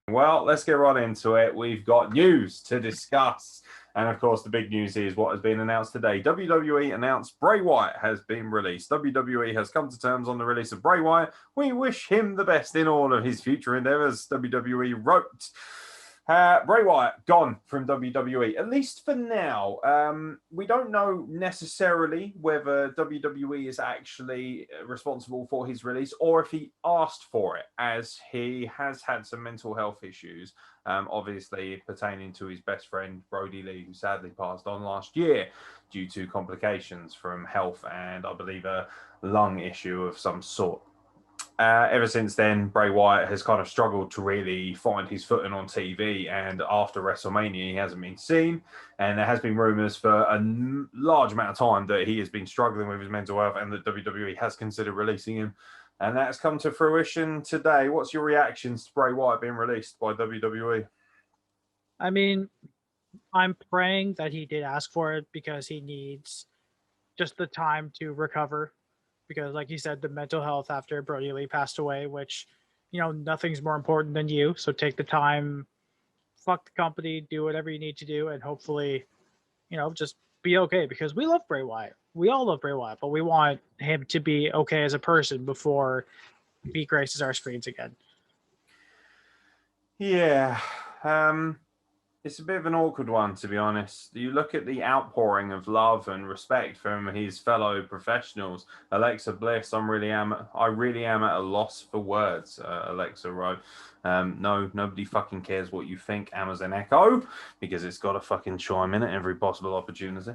Well, let's get right into it. We've got news to discuss. And of course, the big news is what has been announced today. WWE announced Bray Wyatt has been released. WWE has come to terms on the release of Bray Wyatt. We wish him the best in all of his future endeavors, WWE wrote. Bray Wyatt gone from WWE, at least for now. We don't know necessarily whether WWE is actually responsible for his release or if he asked for it, as he has had some mental health issues, obviously pertaining to his best friend, Brody Lee, who sadly passed on last year due to complications from health and I believe a lung issue of some sort. Ever since then, Bray Wyatt has kind of struggled to really find his footing on TV, and after WrestleMania, he hasn't been seen. And there has been rumors for a large amount of time that he has been struggling with his mental health, and that WWE has considered releasing him. And that's come to fruition today. What's your reactions to Bray Wyatt being released by WWE? I mean, I'm praying that he did ask for it because he needs just the time to recover. Because, like you said, the mental health after Brody Lee passed away, which, nothing's more important than you. So take the time, fuck the company, do whatever you need to do, and hopefully, just be okay. Because we love Bray Wyatt. We all love Bray Wyatt, but we want him to be okay as a person before he graces our screens again. Yeah. It's a bit of an awkward one, to be honest. You look at the outpouring of love and respect from his fellow professionals. Alexa Bliss, I really am at a loss for words, Alexa wrote. No, nobody fucking cares what you think, Amazon Echo, because it's got to fucking chime in at every possible opportunity.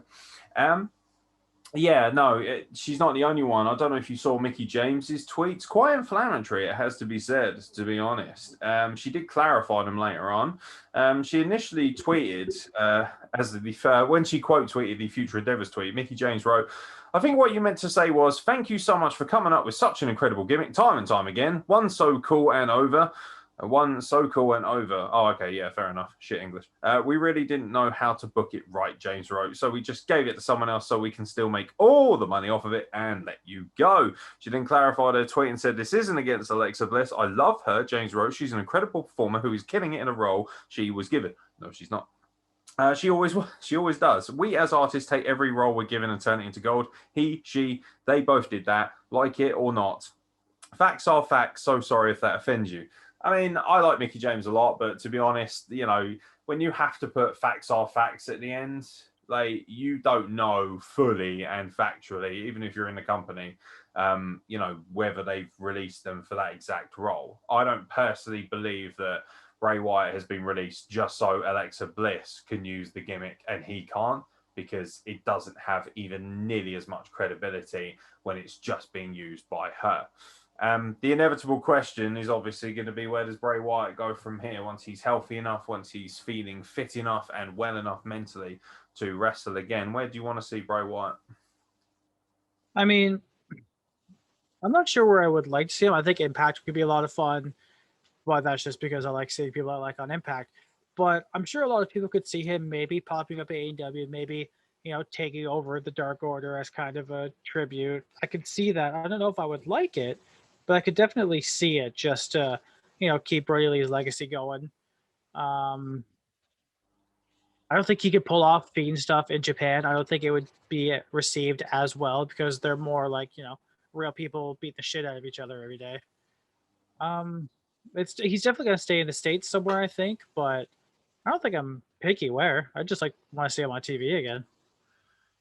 Yeah, no, she's not the only one. I don't know if you saw Mickie James's tweets. Quite inflammatory, it has to be said, to be honest. She did clarify them later on. She initially tweeted, when she quote tweeted the Future Endeavors tweet, Mickie James wrote, "I think what you meant to say was, thank you so much for coming up with such an incredible gimmick time and time again. One so cool and over. One so cool and over." Oh, okay, yeah, fair enough. Shit English. "We really didn't know how to book it right," James wrote. "So we just gave it to someone else so we can still make all the money off of it and let you go." She then clarified her tweet and said, "This isn't against Alexa Bliss. I love her," James wrote. "She's an incredible performer who is killing it in a role she was given." No, she's not. She always does. "We as artists take every role we're given and turn it into gold. He, she, they both did that, like it or not. Facts are facts. So sorry if that offends you." I mean, I like Mickie James a lot, but to be honest, when you have to put facts are facts at the end, like, you don't know fully and factually, even if you're in the company, whether they've released them for that exact role. I don't personally believe that Bray Wyatt has been released just so Alexa Bliss can use the gimmick and he can't, because it doesn't have even nearly as much credibility when it's just being used by her. The inevitable question is obviously going to be, where does Bray Wyatt go from here once he's healthy enough, once he's feeling fit enough and well enough mentally to wrestle again? Where do you want to see Bray Wyatt? I mean, I'm not sure where I would like to see him. I think Impact could be a lot of fun, but that's just because I like seeing people I like on Impact. But I'm sure a lot of people could see him maybe popping up at AEW, maybe, taking over the Dark Order as kind of a tribute. I could see that. I don't know if I would like it, but I could definitely see it just to, keep Brody Lee's legacy going. I don't think he could pull off Fiend stuff in Japan. I don't think it would be received as well because they're more like, real people beat the shit out of each other every day. He's definitely gonna stay in the States somewhere, I think, but I don't think I'm picky where. I just want to see him on TV again.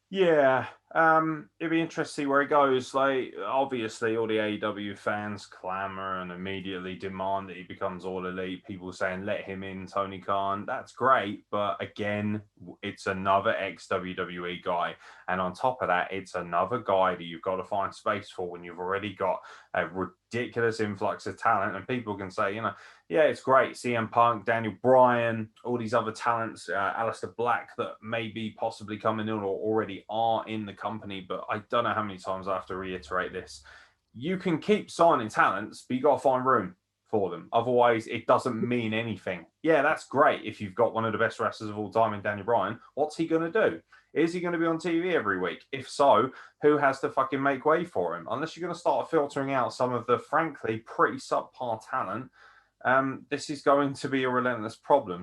Yeah, it'd be interesting to see where he goes. Like, obviously, all the AEW fans clamor and immediately demand that he becomes all elite. People saying, "Let him in, Tony Khan." That's great, but again, it's another ex-WWE guy, and on top of that, it's another guy that you've got to find space for when you've already got a ridiculous influx of talent. And people can say, yeah, it's great. CM Punk, Daniel Bryan, all these other talents, Aleister Black that may be possibly coming in or already are in the company. But I don't know how many times I have to reiterate this. You can keep signing talents, but you got to find room for them. Otherwise, it doesn't mean anything. Yeah, that's great if you've got one of the best wrestlers of all time in Daniel Bryan. What's he going to do? Is he going to be on TV every week? If so, who has to fucking make way for him? Unless you're going to start filtering out some of the, frankly, pretty subpar talent, this is going to be a relentless problem.